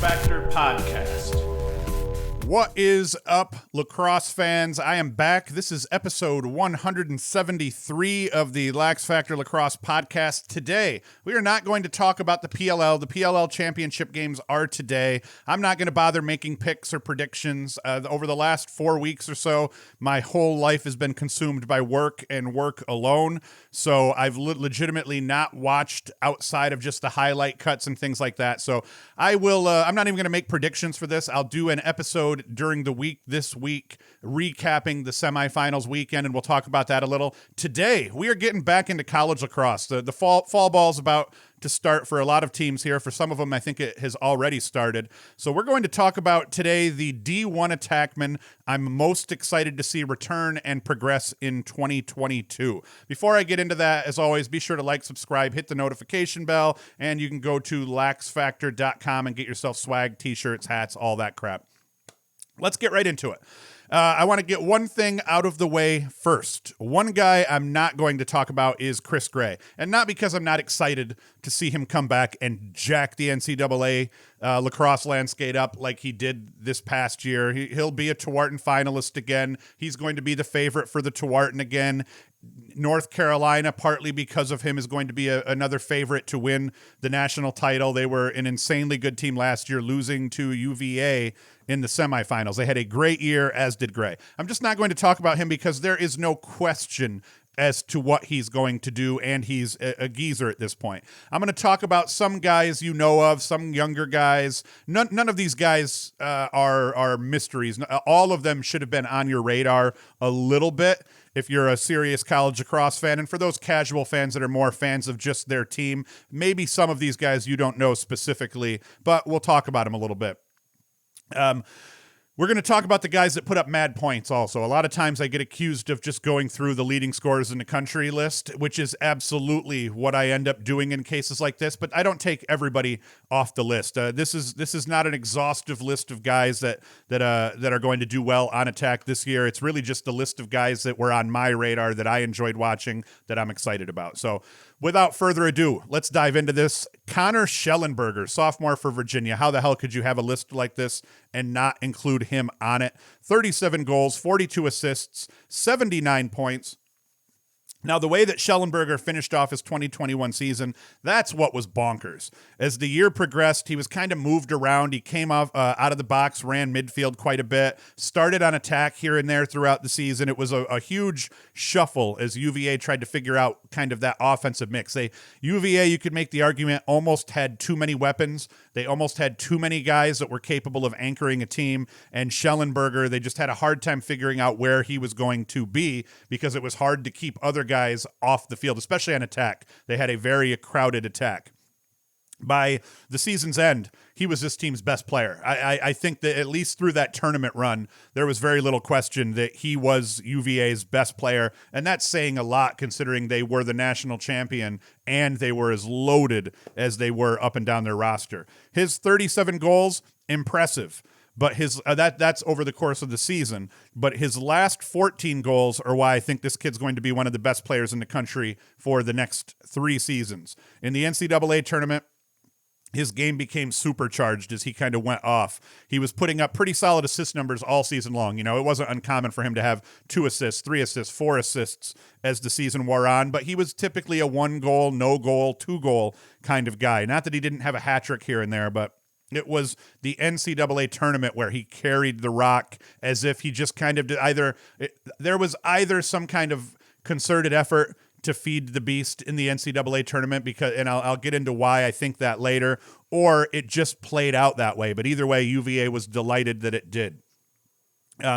LaxFactor podcast. What is up, lacrosse fans? I am back. This is episode 173 of the LaxFactor Lacrosse podcast. Today, we are not going to talk about the PLL. The PLL championship games are today. I'm not going to bother making picks or predictions. Over the last 4 weeks or so, my whole life has been consumed by work and work alone. So I've legitimately not watched outside of just the highlight cuts and things like that. So I'm not even going to make predictions for this. I'll do an episode during the week this week, recapping the semifinals weekend, and we'll talk about that a little. Today, we are getting back into college lacrosse. The fall ball's about to start for a lot of teams here. For some of them, I think it has already started. So we're going to talk about today the D1 Attackmen I'm most excited to see return and progress in 2022. Before I get into that, as always, be sure to like, subscribe, hit the notification bell, and you can go to laxfactor.com and get yourself swag, t-shirts, hats, all that crap. Let's get right into it. I want to get one thing out of the way first. One guy I'm not going to talk about is Chris Gray. And not because I'm not excited to see him come back and jack the NCAA lacrosse landscape up like he did this past year. He'll be a Tewaaraton finalist again. He's going to be the favorite for the Tewaaraton again. North Carolina, partly because of him, is going to be another favorite to win the national title. They were an insanely good team last year, losing to UVA in the semifinals. They had a great year, as did Gray. I'm just not going to talk about him because there is no question as to what he's going to do, and he's a geezer at this point. I'm going to talk about some guys you know of, some younger guys. None of these guys are mysteries. All of them should have been on your radar a little bit if you're a serious college lacrosse fan. And for those casual fans that are more fans of just their team, maybe some of these guys you don't know specifically, but we'll talk about them a little bit. We're going to talk about the guys that put up mad points also. A lot of times I get accused of just going through the leading scorers in the country list, which is absolutely what I end up doing in cases like this, but I don't take everybody off the list. This is not an exhaustive list of guys that are going to do well on Attack this year. It's really just a list of guys that were on my radar that I enjoyed watching, that I'm excited about. So without further ado, let's dive into this. Connor Shellenberger, sophomore for Virginia. How the hell could you have a list like this and not include him on it? 37 goals, 42 assists, 79 points. Now, the way that Shellenberger finished off his 2021 season, that's what was bonkers. As the year progressed, he was kind of moved around. He came off out of the box, ran midfield quite a bit, started on attack here and there throughout the season. It was a huge shuffle as UVA tried to figure out kind of that offensive mix. UVA, you could make the argument, almost had too many weapons. They almost had too many guys that were capable of anchoring a team. And Shellenberger, they just had a hard time figuring out where he was going to be because it was hard to keep other guys off the field, especially on attack. They had a very crowded attack. By the season's end, he was this team's best player. I think that at least through that tournament run, there was very little question that he was UVA's best player, and that's saying a lot considering they were the national champion and they were as loaded as they were up and down their roster. His 37 goals, impressive. But that's over the course of the season. But his last 14 goals are why I think this kid's going to be one of the best players in the country for the next 3 seasons. In the NCAA tournament, his game became supercharged as he kind of went off. He was putting up pretty solid assist numbers all season long. You know, it wasn't uncommon for him to have 2 assists, 3 assists, 4 assists as the season wore on, but he was typically a 1 goal, no goal, 2 goal kind of guy. Not that he didn't have a hat trick here and there, but it was the NCAA tournament where he carried the rock as if he just kind of did there was either some kind of concerted effort to feed the beast in the NCAA tournament and I'll get into why I think that later, or it just played out that way. But either way, UVA was delighted that it did.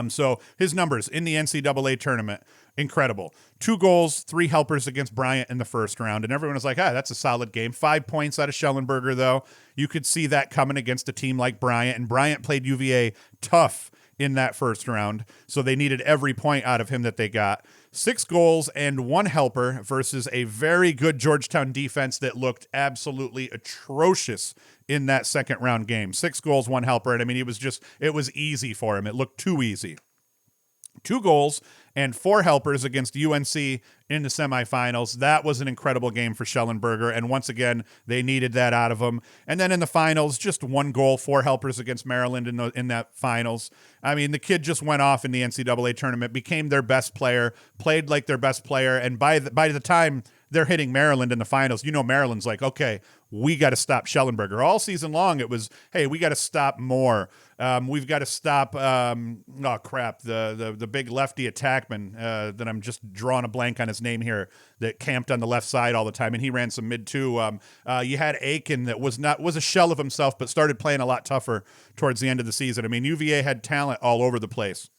So his numbers in the NCAA tournament, incredible. 2 goals, 3 helpers against Bryant in the first round. And everyone was like, that's a solid game. 5 points out of Shellenberger, though. You could see that coming against a team like Bryant. And Bryant played UVA tough in that first round. So they needed every point out of him that they got. 6 goals and 1 helper versus a very good Georgetown defense that looked absolutely atrocious in that second round game. 6 goals, 1 helper. And I mean, it was easy for him. It looked too easy. 2 goals and 4 helpers against UNC in the semifinals. That was an incredible game for Shellenberger, and once again, they needed that out of him. And then in the finals, just 1 goal, 4 helpers against Maryland in that finals. I mean, the kid just went off in the NCAA tournament, became their best player, played like their best player, and by the time they're hitting Maryland in the finals, Maryland's like, okay, we got to stop Shellenberger. All season long, it was, hey, we got to stop Moore. We've got to stop, the big lefty attackman that I'm just drawing a blank on his name here, that camped on the left side all the time, and he ran some mid too. You had Aiken that was a shell of himself, but started playing a lot tougher towards the end of the season. I mean, UVA had talent all over the place.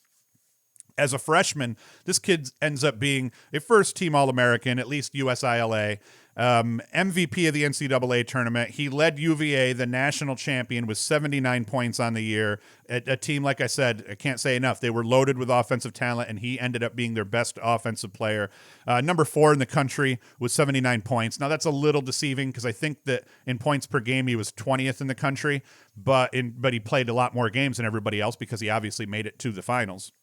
As a freshman, this kid ends up being a first-team All-American, at least USILA, MVP of the NCAA tournament. He led UVA, the national champion, with 79 points on the year. A team, like I said, I can't say enough. They were loaded with offensive talent, and he ended up being their best offensive player. Number 4 in the country with 79 points. Now, that's a little deceiving because I think that in points per game, he was 20th in the country, but he played a lot more games than everybody else because he obviously made it to the finals.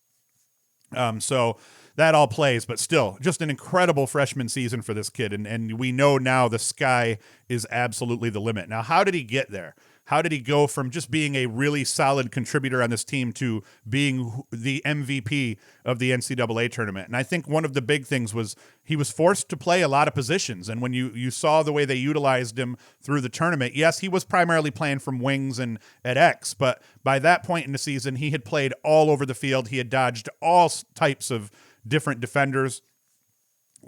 So that all plays, but still just an incredible freshman season for this kid. And we know now the sky is absolutely the limit. Now, how did he get there? How did he go from just being a really solid contributor on this team to being the MVP of the NCAA tournament? And I think one of the big things was he was forced to play a lot of positions. And when you saw the way they utilized him through the tournament, yes, he was primarily playing from wings and at X, but by that point in the season, he had played all over the field. He had dodged all types of different defenders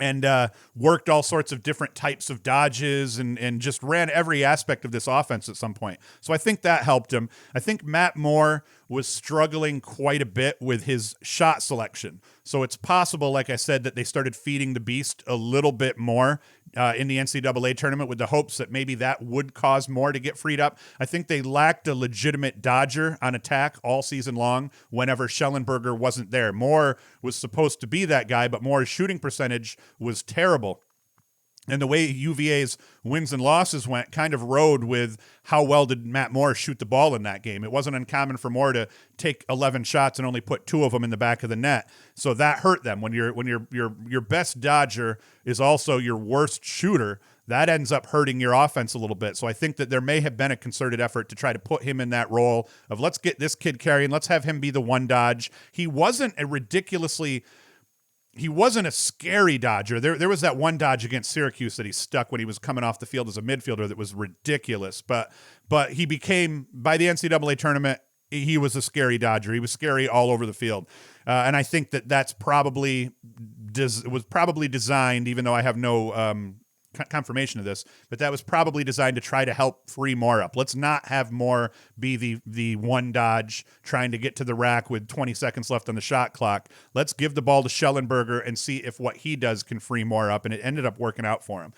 and worked all sorts of different types of dodges and just ran every aspect of this offense at some point. So I think that helped him. I think Matt Moore was struggling quite a bit with his shot selection. So it's possible, like I said, that they started feeding the beast a little bit more in the NCAA tournament with the hopes that maybe that would cause Moore to get freed up. I think they lacked a legitimate dodger on attack all season long whenever Shellenberger wasn't there. Moore was supposed to be that guy, but Moore's shooting percentage was terrible. And the way UVA's wins and losses went kind of rode with how well did Matt Moore shoot the ball in that game. It wasn't uncommon for Moore to take 11 shots and only put 2 of them in the back of the net. So that hurt them. When your best dodger is also your worst shooter, that ends up hurting your offense a little bit. So I think that there may have been a concerted effort to try to put him in that role of let's get this kid carrying, let's have him be the one dodge. He wasn't a scary dodger. There was that one dodge against Syracuse that he stuck when he was coming off the field as a midfielder that was ridiculous. But he became, by the NCAA tournament, he was a scary dodger. He was scary all over the field. And I think that's probably was probably designed, even though I have no confirmation of this, but that was probably designed to try to help free Moore up. Let's not have Moore be the one dodge trying to get to the rack with 20 seconds left on the shot clock. Let's give the ball to Shellenberger and see if what he does can free Moore up, and it ended up working out for him.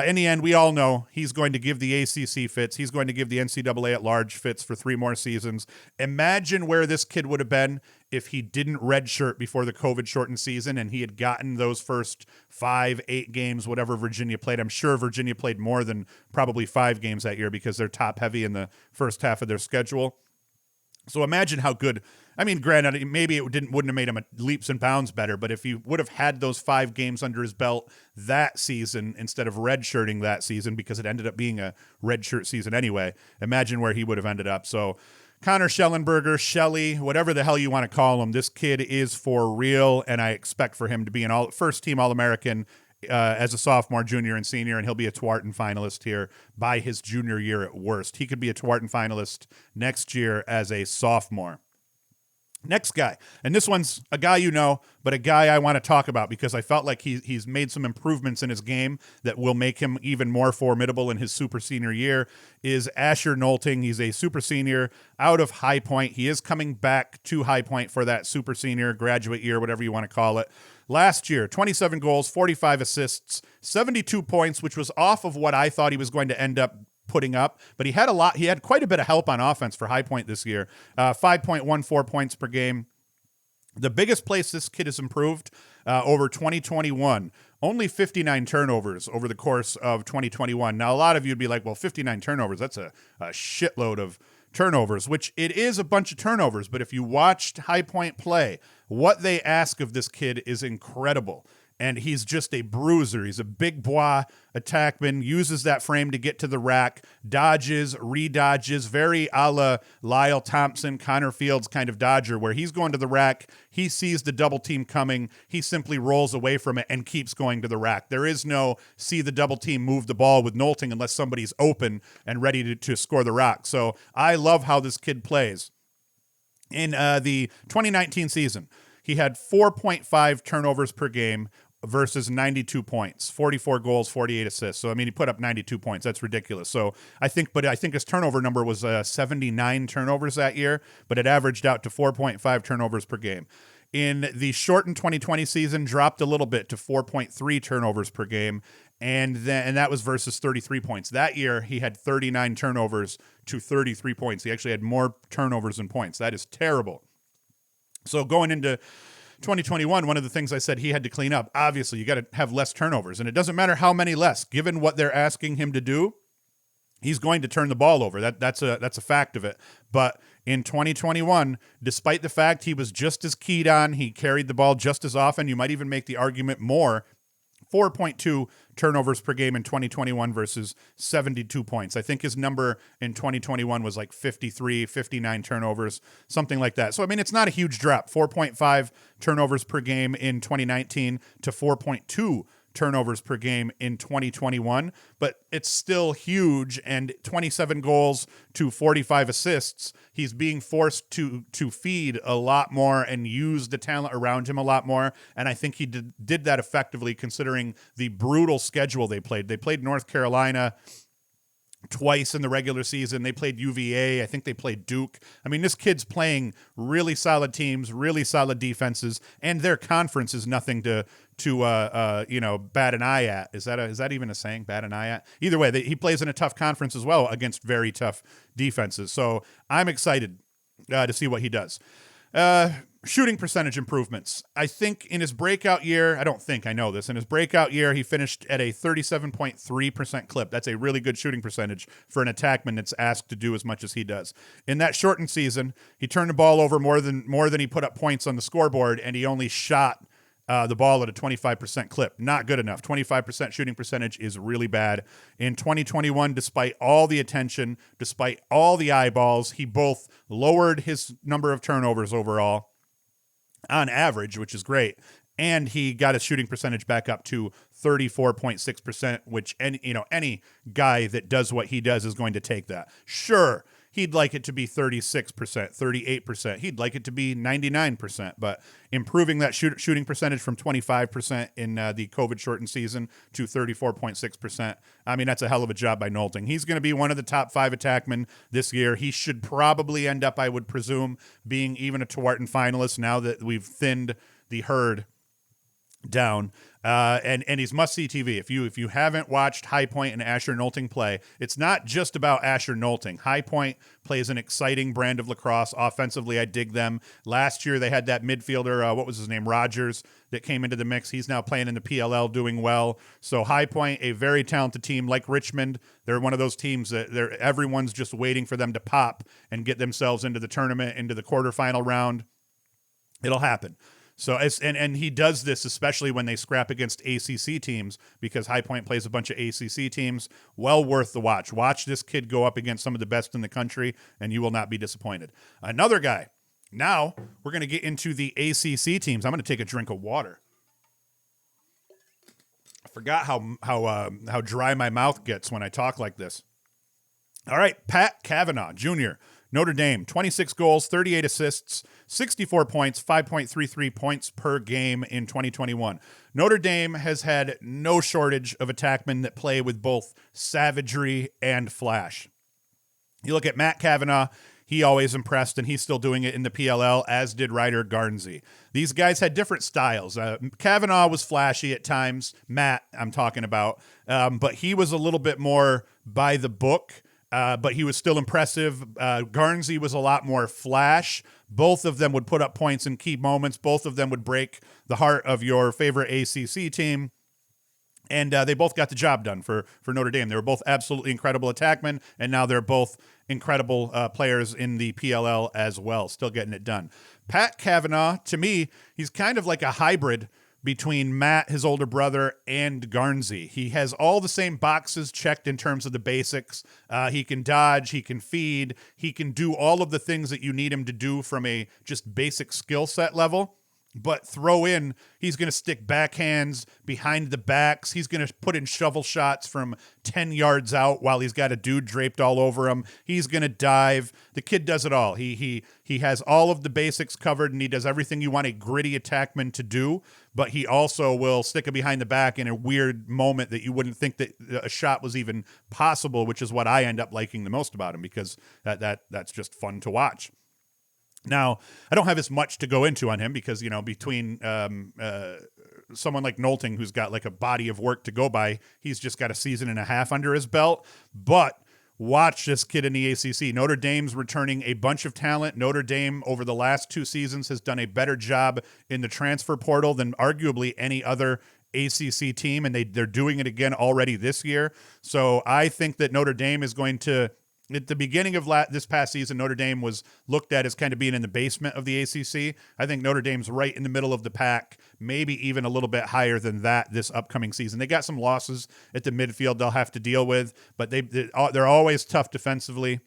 In the end, we all know he's going to give the ACC fits. He's going to give the NCAA at large fits for 3 more seasons. Imagine where this kid would have been if he didn't redshirt before the COVID-shortened season and he had gotten those first 5-8 games, whatever Virginia played. I'm sure Virginia played more than probably 5 games that year because they're top-heavy in the first half of their schedule. So imagine how good. I mean, granted, maybe it wouldn't have made him leaps and bounds better, but if he would have had those 5 games under his belt that season instead of redshirting that season, because it ended up being a redshirt season anyway, imagine where he would have ended up. So Connor Shellenberger, Shelly, whatever the hell you want to call him, this kid is for real, and I expect for him to be an first-team All-American as a sophomore, junior, and senior, and he'll be a Tewaaraton finalist here by his junior year at worst. He could be a Tewaaraton finalist next year as a sophomore. Next guy, and this one's a guy you know, but a guy I want to talk about because I felt like he's made some improvements in his game that will make him even more formidable in his super senior year, is Asher Nolting. He's a super senior out of High Point. He is coming back to High Point for that super senior graduate year, whatever you want to call it. Last year, 27 goals, 45 assists, 72 points, which was off of what I thought he was going to end up putting up, but he had quite a bit of help on offense for High Point this year. 5.14 points per game. The biggest place this kid has improved over 2021, only 59 turnovers over the course of 2021. Now, a lot of you would be like, well, 59 turnovers, that's a shitload of turnovers, which it is a bunch of turnovers, but if you watched High Point play, what they ask of this kid is incredible. And he's just a bruiser. He's a big bois attackman, uses that frame to get to the rack, dodges, redodges, very a la Lyle Thompson, Connor Fields kind of dodger, where he's going to the rack, he sees the double team coming, he simply rolls away from it and keeps going to the rack. There is no see the double team move the ball with Nolting unless somebody's open and ready to score the rock. So I love how this kid plays. In the 2019 season, he had 4.5 turnovers per game, versus 92 points, 44 goals, 48 assists. So, I mean, he put up 92 points. That's ridiculous. So I think his turnover number was 79 turnovers that year, but it averaged out to 4.5 turnovers per game. In the shortened 2020 season, dropped a little bit to 4.3 turnovers per game. And that was versus 33 points. That year, he had 39 turnovers to 33 points. He actually had more turnovers than points. That is terrible. So going into 2021, one of the things I said he had to clean up, obviously, you got to have less turnovers. And it doesn't matter how many less. Given what they're asking him to do, he's going to turn the ball over. That's a fact of it. But in 2021, despite the fact he was just as keyed on, he carried the ball just as often, you might even make the argument more, 4.2 turnovers per game in 2021 versus 72 points. I think his number in 2021 was like 53, 59 turnovers, something like that. So, I mean, it's not a huge drop. 4.5 turnovers per game in 2019 to 4.2 turnovers per game in 2021, but it's still huge. And 27 goals to 45 assists. He's being forced to feed a lot more and use the talent around him a lot more. And I think he did that effectively, considering the brutal schedule they played. They played North Carolina twice in the regular season. They played UVA. I think they played Duke. I mean, this kid's playing really solid teams, really solid defenses, and their conference is nothing to bat an eye at. Is that even a saying? Bat an eye at? Either way, he plays in a tough conference as well against very tough defenses. So I'm excited to see what he does. Shooting percentage improvements. I think in his breakout year, I know this. In his breakout year, he finished at a 37.3% clip. That's a really good shooting percentage for an attackman that's asked to do as much as he does. In that shortened season, he turned the ball over more than he put up points on the scoreboard, and he only shot the ball at a 25% clip. Not good enough. 25% shooting percentage is really bad. In 2021, despite all the attention, despite all the eyeballs, he both lowered his number of turnovers overall on average, which is great, and he got his shooting percentage back up to 34.6%, which any guy that does what he does is going to take that. Sure, he'd like it to be 36%, 38%. He'd like it to be 99%, but improving that shooting percentage from 25% in the COVID shortened season to 34.6%, I mean, that's a hell of a job by Nolting. He's going to be one of the top 5 attackmen this year. He should probably end up, I would presume, being even a Tewaaraton finalist now that we've thinned the herd down. And he's must-see TV. If you haven't watched High Point and Asher Nolting play, it's not just about Asher Nolting. High Point plays an exciting brand of lacrosse. Offensively, I dig them. Last year, they had that midfielder, what was his name, Rogers, that came into the mix. He's now playing in the PLL, doing well. So High Point, a very talented team like Richmond. They're one of those teams that everyone's just waiting for them to pop and get themselves into the tournament, into the quarterfinal round. It'll happen. So and he does this especially when they scrap against ACC teams, because High Point plays a bunch of ACC teams. Well worth the watch. Watch this kid go up against some of the best in the country, and you will not be disappointed. Another guy. Now we're going to get into the ACC teams. I'm going to take a drink of water. I forgot how dry my mouth gets when I talk like this. All right, Pat Kavanaugh, Jr., Notre Dame, 26 goals, 38 assists, 64 points, 5.33 points per game in 2021. Notre Dame has had no shortage of attackmen that play with both savagery and flash. You look at Matt Kavanagh, he always impressed, and he's still doing it in the PLL, as did Ryder Garnsey. These guys had different styles. Kavanagh was flashy at times, Matt I'm talking about, but he was a little bit more by the book. But he was still impressive. Garnsey was a lot more flash. Both of them would put up points in key moments. Both of them would break the heart of your favorite ACC team. And they both got the job done for Notre Dame. They were both absolutely incredible attackmen, and now they're both incredible players in the PLL as well, still getting it done. Pat Kavanaugh, to me, he's kind of like a hybrid between Matt, his older brother, and Garnsey. He has all the same boxes checked in terms of the basics. He can dodge, he can feed, he can do all of the things that you need him to do from a just basic skill set level. But throw in, he's going to stick backhands behind the backs. He's going to put in shovel shots from 10 yards out while he's got a dude draped all over him. He's going to dive. The kid does it all. He has all of the basics covered, and he does everything you want a gritty attackman to do. But he also will stick it behind the back in a weird moment that you wouldn't think that a shot was even possible, which is what I end up liking the most about him, because that's just fun to watch. Now, I don't have as much to go into on him because, between someone like Nolting, who's got like a body of work to go by, he's just got a season and a half under his belt. But watch this kid in the ACC. Notre Dame's returning a bunch of talent. Notre Dame, over the last 2 seasons, has done a better job in the transfer portal than arguably any other ACC team, and they're doing it again already this year. So I think that Notre Dame is going to... At the beginning of this past season, Notre Dame was looked at as kind of being in the basement of the ACC. I think Notre Dame's right in the middle of the pack, maybe even a little bit higher than that this upcoming season. They got some losses at the midfield they'll have to deal with, but they're always tough defensively,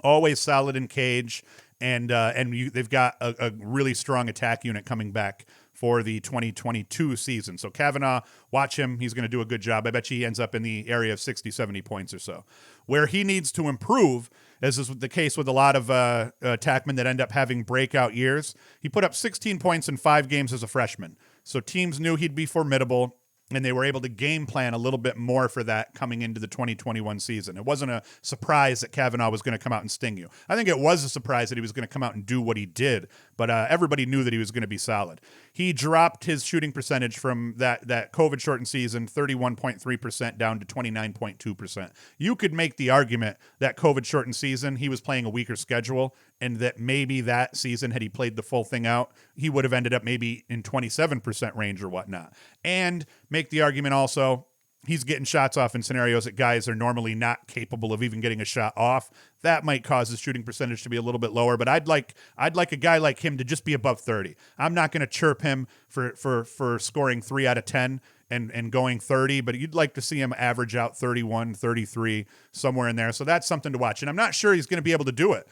always solid in cage, and they've got a really strong attack unit coming back for the 2022 season. So Kavanagh, watch him. He's going to do a good job. I bet you he ends up in the area of 60, 70 points or so. Where he needs to improve, as is the case with a lot of attackmen that end up having breakout years, he put up 16 points in 5 games as a freshman. So teams knew he'd be formidable, and they were able to game plan a little bit more for that coming into the 2021 season. It wasn't a surprise that Kavanagh was going to come out and sting you. I think it was a surprise that he was going to come out and do what he did, but everybody knew that he was going to be solid. He dropped his shooting percentage from that COVID-shortened season, 31.3% down to 29.2%. You could make the argument that COVID-shortened season, he was playing a weaker schedule, and that maybe that season, had he played the full thing out, he would have ended up maybe in 27% range or whatnot. And make the argument also, he's getting shots off in scenarios that guys are normally not capable of even getting a shot off. That might cause his shooting percentage to be a little bit lower, but I'd like a guy like him to just be above 30. I'm not going to chirp him for scoring 3 out of 10 and going 30, but you'd like to see him average out 31, 33, somewhere in there. So that's something to watch. And I'm not sure he's going to be able to do it.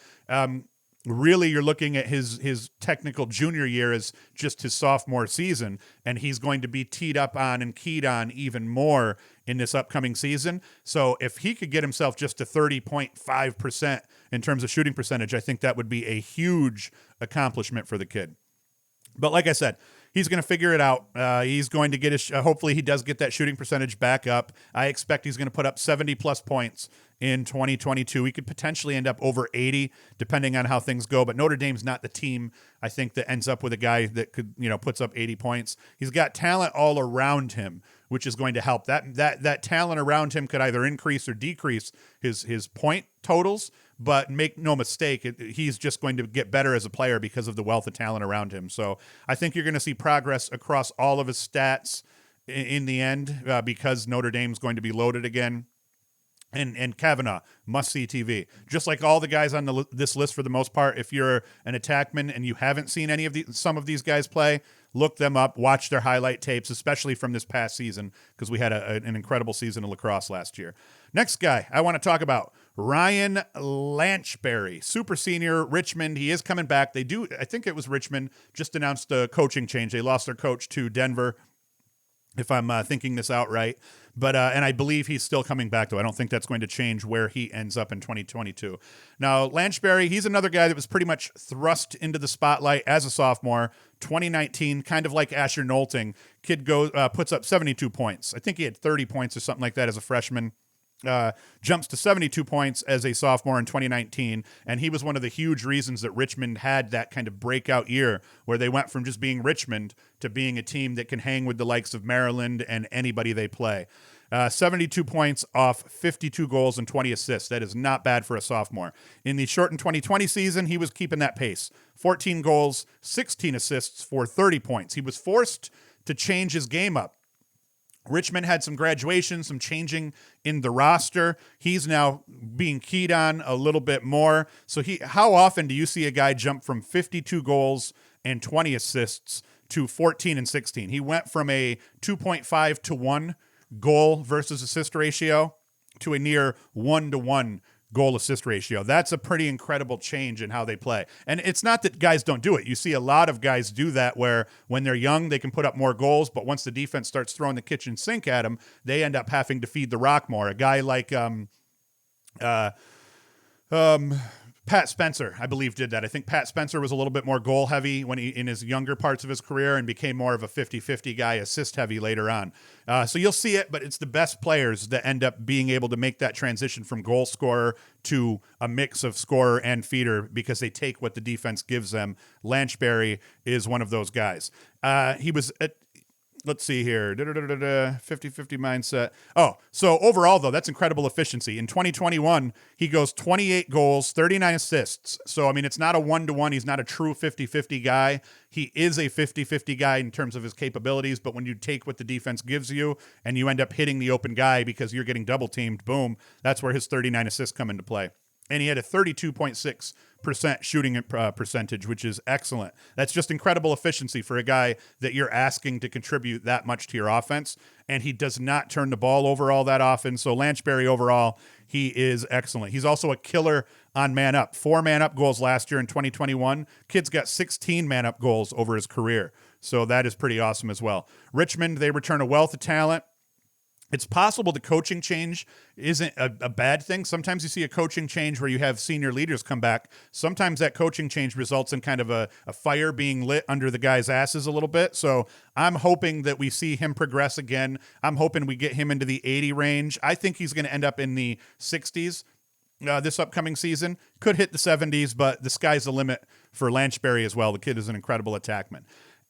Really, you're looking at his technical junior year as just his sophomore season, and he's going to be teed up on and keyed on even more in this upcoming season. So if he could get himself just to 30.5% in terms of shooting percentage, I think that would be a huge accomplishment for the kid. But like I said, he's going to figure it out. He's going to get hopefully he does get that shooting percentage back up. I expect he's going to put up 70-plus points in 2022. He could potentially end up over 80, depending on how things go. But Notre Dame's not the team, I think, that ends up with a guy that could, puts up 80 points. He's got talent all around him, which is going to help. That talent around him could either increase or decrease his point totals. But make no mistake, he's just going to get better as a player because of the wealth of talent around him. So I think you're going to see progress across all of his stats in the end because Notre Dame's going to be loaded again. And Kavanagh, must-see TV. Just like all the guys on this list for the most part, if you're an attackman and you haven't seen some of these guys play, look them up, watch their highlight tapes, especially from this past season, because we had an incredible season of lacrosse last year. Next guy I want to talk about, Ryan Lanchberry, super senior, Richmond. He is coming back. I think it was Richmond, just announced a coaching change. They lost their coach to Denver, if I'm thinking this out right. But and I believe he's still coming back, though. I don't think that's going to change where he ends up in 2022. Now, Lanchberry, he's another guy that was pretty much thrust into the spotlight as a sophomore. 2019, kind of like Asher Nolting. Kid puts up 72 points. I think he had 30 points or something like that as a freshman. Jumps to 72 points as a sophomore in 2019, and he was one of the huge reasons that Richmond had that kind of breakout year where they went from just being Richmond to being a team that can hang with the likes of Maryland and anybody they play. 72 points off 52 goals and 20 assists. That is not bad for a sophomore. In the shortened 2020 season, he was keeping that pace. 14 goals, 16 assists for 30 points. He was forced to change his game up Richmond had some graduation, some changing in the roster. He's now being keyed on a little bit more. So how often do you see a guy jump from 52 goals and 20 assists to 14 and 16? He went from a 2.5 to 1 goal versus assist ratio to a near 1 to 1 goal assist ratio. That's a pretty incredible change in how they play. And it's not that guys don't do it. You see a lot of guys do that where when they're young, they can put up more goals, but once the defense starts throwing the kitchen sink at them, they end up having to feed the rock more. A guy like Pat Spencer, I believe, did that. I think Pat Spencer was a little bit more goal heavy when in his younger parts of his career and became more of a 50-50 guy, assist heavy later on. So you'll see it, but it's the best players that end up being able to make that transition from goal scorer to a mix of scorer and feeder because they take what the defense gives them. Lanchberry is one of those guys. He was let's see here, 50-50 mindset. Oh, so overall, though, that's incredible efficiency. In 2021, he goes 28 goals, 39 assists. So, I mean, it's not a 1-to-1. He's not a true 50-50 guy. He is a 50-50 guy in terms of his capabilities, but when you take what the defense gives you and you end up hitting the open guy because you're getting double-teamed, boom, that's where his 39 assists come into play. And he had a 32.6% shooting percentage, which is excellent. That's just incredible efficiency for a guy that you're asking to contribute that much to your offense. And he does not turn the ball over all that often. So Lanchberry overall, he is excellent. He's also a killer on man up. 4 man up goals last year in 2021. Kid's got 16 man up goals over his career. So that is pretty awesome as well. Richmond, they return a wealth of talent. It's possible the coaching change isn't a bad thing. Sometimes you see a coaching change where you have senior leaders come back. Sometimes that coaching change results in kind of a fire being lit under the guys' asses a little bit. So I'm hoping that we see him progress again. I'm hoping we get him into the 80 range. I think he's going to end up in the 60s this upcoming season. Could hit the 70s, but the sky's the limit for Lanchberry as well. The kid is an incredible attackman.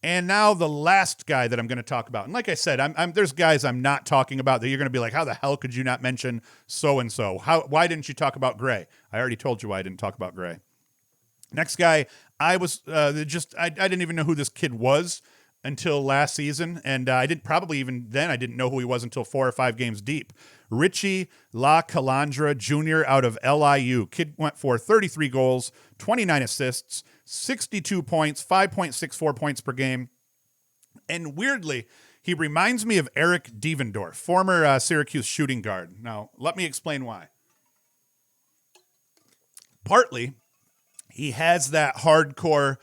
And now the last guy that I'm going to talk about. And like I said, there's guys I'm not talking about that you're going to be like, how the hell could you not mention so-and-so? Why didn't you talk about Gray? I already told you why I didn't talk about Gray. Next guy, I didn't even know who this kid was until last season. And I didn't know who he was until 4 or 5 games deep. Richie LaCalandra Jr. out of LIU. Kid went for 33 goals, 29 assists, 62 points, 5.64 points per game. And weirdly, he reminds me of Eric Devendorf, former Syracuse shooting guard. Now, let me explain why. Partly, he has that hardcore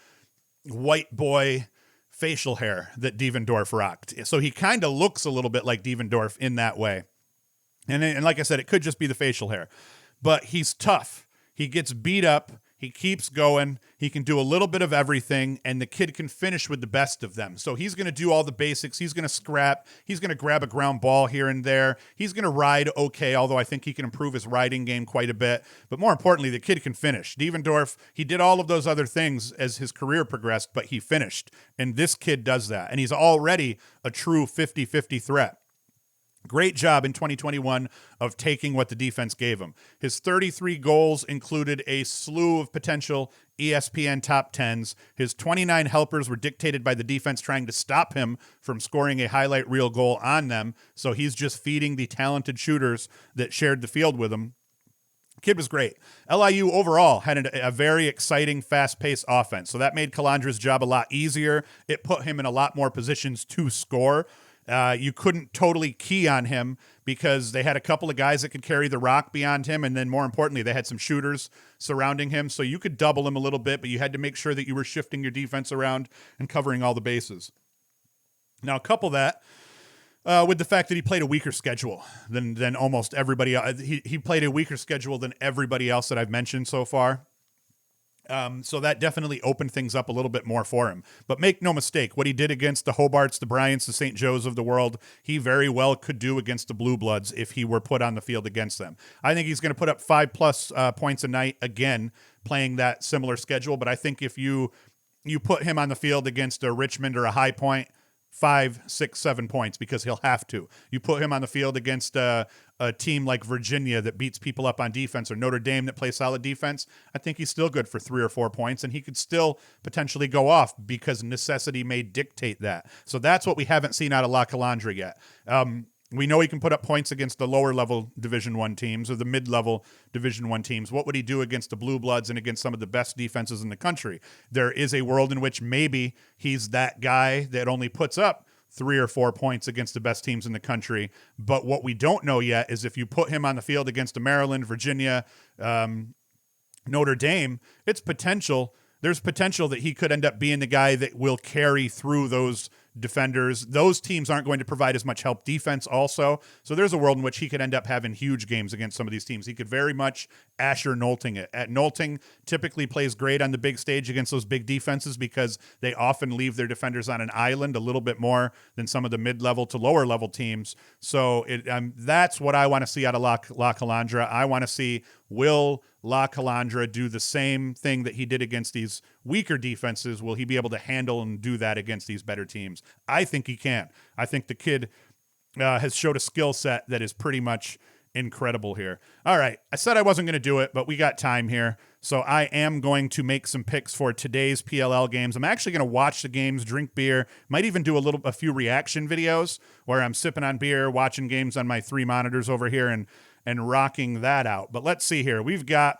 white boy facial hair that Devendorf rocked. So he kind of looks a little bit like Devendorf in that way. And like I said, it could just be the facial hair. But he's tough. He gets beat up. He keeps going. He can do a little bit of everything, and the kid can finish with the best of them. So he's going to do all the basics. He's going to scrap. He's going to grab a ground ball here and there. He's going to ride okay, although I think he can improve his riding game quite a bit. But more importantly, the kid can finish. Devendorf, he did all of those other things as his career progressed, but he finished. And this kid does that. And he's already a true 50-50 threat. Great job in 2021 of taking what the defense gave him. His 33 goals included a slew of potential ESPN top 10s. His 29 helpers were dictated by the defense trying to stop him from scoring a highlight reel goal on them. So he's just feeding the talented shooters that shared the field with him. Kid was great. LIU overall had a very exciting, fast-paced offense. So that made Calandra's job a lot easier. It put him in a lot more positions to score. You couldn't totally key on him because they had a couple of guys that could carry the rock beyond him. And then more importantly, they had some shooters surrounding him. So you could double him a little bit, but you had to make sure that you were shifting your defense around and covering all the bases. Now, couple that with the fact that he played a weaker schedule than almost everybody else. He played a weaker schedule than everybody else that I've mentioned so far. So that definitely opened things up a little bit more for him. But make no mistake, what he did against the Hobarts, the Bryants, the St. Joes of the world, he very well could do against the Blue Bloods if he were put on the field against them. I think he's going to put up 5+ points a night again, playing that similar schedule. But I think if you put him on the field against a Richmond or a High Point, 5, 6, 7 points because he'll have to. You put him on the field against a a team like Virginia that beats people up on defense, or Notre Dame that plays solid defense, I think he's still good for 3 or 4 points, and he could still potentially go off because necessity may dictate that. So that's what we haven't seen out of LaCalandra yet. We know he can put up points against the lower level Division I teams or the mid-level Division I teams. What would he do against the Blue Bloods and against some of the best defenses in the country? There is a world in which maybe he's that guy that only puts up 3 or 4 points against the best teams in the country. But what we don't know yet is if you put him on the field against a Maryland, Virginia, Notre Dame, there's potential that he could end up being the guy that will carry through those defenders. Those teams aren't going to provide as much help defense also. So there's a world in which he could end up having huge games against some of these teams. He could very much Asher Nolting it. At Nolting typically plays great on the big stage against those big defenses because they often leave their defenders on an island a little bit more than some of the mid-level to lower level teams. So that's what I want to see out of LaCalandra. I want to see, will LaCalandra do the same thing that he did against these weaker defenses? Will he be able to handle and do that against these better teams? I think he can. I think the kid has showed a skill set that is pretty much incredible here. All right. I said I wasn't going to do it, but we got time here. So I am going to make some picks for today's PLL games. I'm actually going to watch the games, drink beer, might even do a few reaction videos where I'm sipping on beer, watching games on my 3 monitors over here and rocking that out. But let's see here. We've got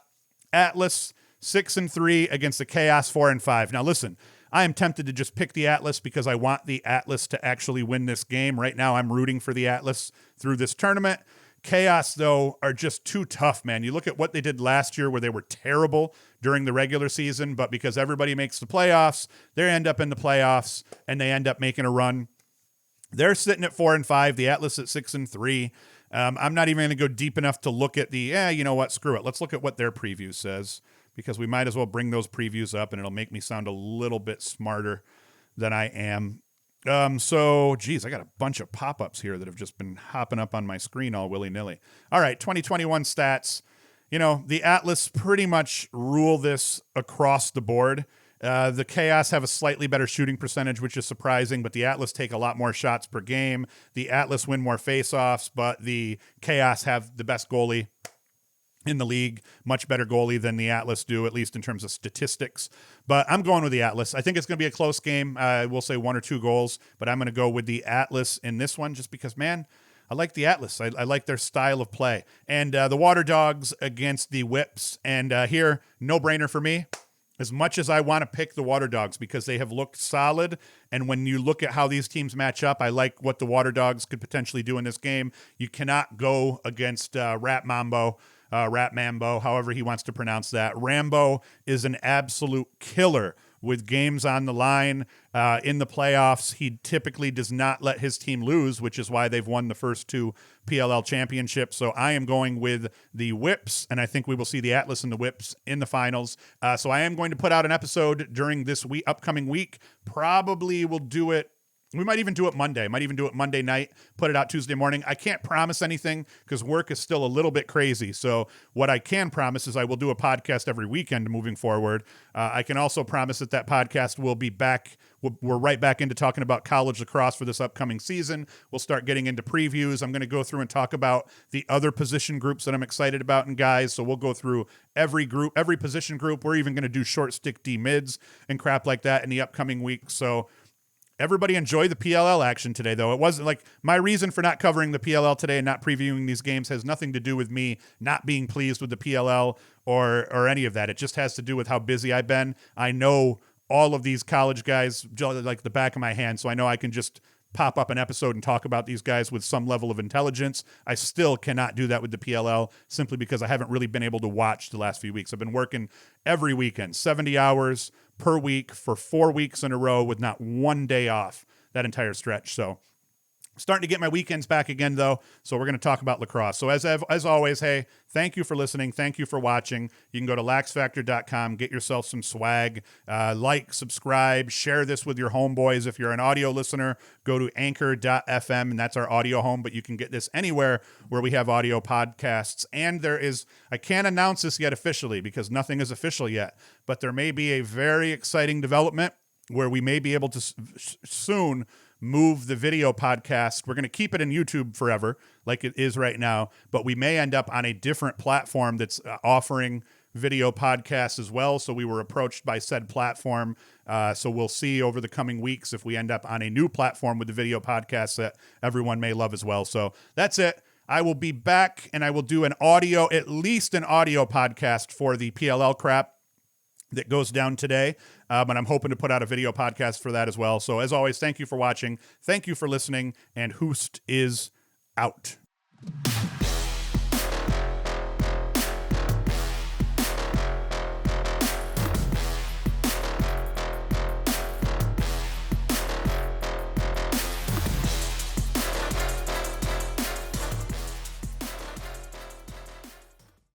Atlas 6-3 against the Chaos 4-5. Now listen, I am tempted to just pick the Atlas because I want the Atlas to actually win this game. Right now I'm rooting for the Atlas through this tournament. Chaos, though, are just too tough, man. You look at what they did last year where they were terrible during the regular season, but because everybody makes the playoffs, they end up in the playoffs and they end up making a run. They're sitting at 4-5, the Atlas at 6-3. I'm not even going to go deep enough to look at you know what, screw it. Let's look at what their preview says, because we might as well bring those previews up and it'll make me sound a little bit smarter than I am. Geez, I got a bunch of pop-ups here that have just been hopping up on my screen all willy-nilly. All right, 2021 stats. You know, the Atlas pretty much rule this across the board. The Chaos have a slightly better shooting percentage, which is surprising, but the Atlas take a lot more shots per game. The Atlas win more face-offs, but the Chaos have the best goalie in the league, much better goalie than the Atlas do, at least in terms of statistics. But I'm going with the Atlas. I think it's going to be a close game. We'll say 1 or 2 goals, but I'm going to go with the Atlas in this one just because, man, I like the Atlas. I like their style of play. And the Water Dogs against the Whips. And here, no-brainer for me. As much as I want to pick the Water Dogs because they have looked solid, and when you look at how these teams match up, I like what the Water Dogs could potentially do in this game. You cannot go against Rat Mambo, however he wants to pronounce that. Rambo is an absolute killer with games on the line in the playoffs. He typically does not let his team lose, which is why they've won the first 2 PLL championships. So I am going with the Whips, and I think we will see the Atlas and the Whips in the finals. So I am going to put out an episode during this upcoming week. Probably will do it. We might even do it Monday. Might even do it Monday night, put it out Tuesday morning. I can't promise anything because work is still a little bit crazy. So what I can promise is I will do a podcast every weekend moving forward. I can also promise that podcast will be back. We're right back into talking about college lacrosse for this upcoming season. We'll start getting into previews. I'm going to go through and talk about the other position groups that I'm excited about and guys. So we'll go through every group, every position group. We're even going to do short stick D mids and crap like that in the upcoming week. So everybody enjoy the PLL action today, though. It wasn't like my reason for not covering the PLL today and not previewing these games has nothing to do with me not being pleased with the PLL or any of that. It just has to do with how busy I've been. I know all of these college guys like the back of my hand, so I know I can just pop up an episode and talk about these guys with some level of intelligence. I still cannot do that with the PLL simply because I haven't really been able to watch the last few weeks. I've been working every weekend, 70 hours per week for 4 weeks in a row with not one day off that entire stretch. So starting to get my weekends back again, though, so we're going to talk about lacrosse. So as always, hey, thank you for listening. Thank you for watching. You can go to LaxFactor.com, get yourself some swag, like, subscribe, share this with your homeboys. If you're an audio listener, go to Anchor.fm, and that's our audio home, but you can get this anywhere where we have audio podcasts. And I can't announce this yet officially because nothing is official yet, but there may be a very exciting development where we may be able to soon move the video podcast. We're going to keep it in YouTube forever, like it is right now, but we may end up on a different platform that's offering video podcasts as well. So we were approached by said platform. So we'll see over the coming weeks if we end up on a new platform with the video podcast that everyone may love as well. So that's it. I will be back and I will do at least an audio podcast for the PLL crap that goes down today. But I'm hoping to put out a video podcast for that as well. So as always, thank you for watching. Thank you for listening, and Hoost is out.